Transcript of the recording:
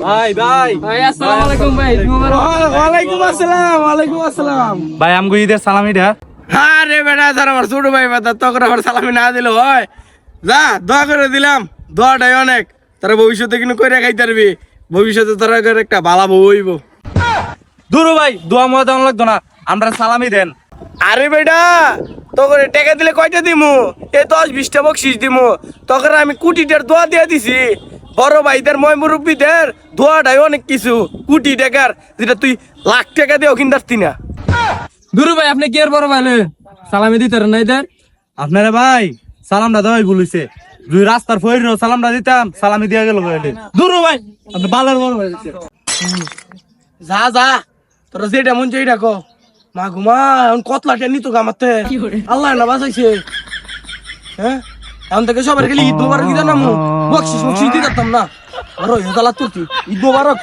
ভাই ভাই ভাই আসসালামু আলাইকুম ভাই। ওয়ালাইকুম আসসালাম। ওয়ালাইকুম আসসালাম। ভাই আমগো ঈদের সালামিটা। আরে বেটা তোর আমার ছোট ভাই বাতা তোকে আমার সালামি না দিল হয় যা দোয়া করে দিলাম। দোয়াটাই অনেক, তোরা ভবিষ্যতে কিন্তু কইরা খাইতে পারবি। ভবিষ্যতে তোরা ঘরে একটা ভালো বউ হইব। দূর ভাই দোয়া মোয়া দেওয়া লাগতো না, আমরা সালামি দেন। আরে বেটা তোকে টাকা দিলে কয়টা দিমু? 10-20টা বকশিস দিমু। তোকে আমি কোটিটার দোয়া দিয়ে দিছি। বড় ভাইদের ময় মুরব্বীদের দোয়াটাই অনেক কিছু, কোটি টাকার, যেটা তুই লাখ টাকা দিয়েও কিনতে না। দুরু ভাই আপনি কি আর বড় ভাইলে সালামি দিতেন না ইদার? আপনারা ভাই সালামটা দেওয়াই ভুলিছে, দুই রাস্তার ফইর সালামটা দিতাম, সালামি দিয়া গেল। দূর ভাই আপনি বালের বড় ভাই। যা যা তোরা যেটা মন চাই ডাকো। মা ঘুমা এখন কতলাটা নিত গামাতে, আল্লাহ না বাঁচাইছে। হ্যাঁ এখন থেকে সবার গেলে ঈদ মোবারক ঈদ নামু, বকশিস বকশিস দিতাম না। আরো হেদালা তুই ঈদ মোবারক।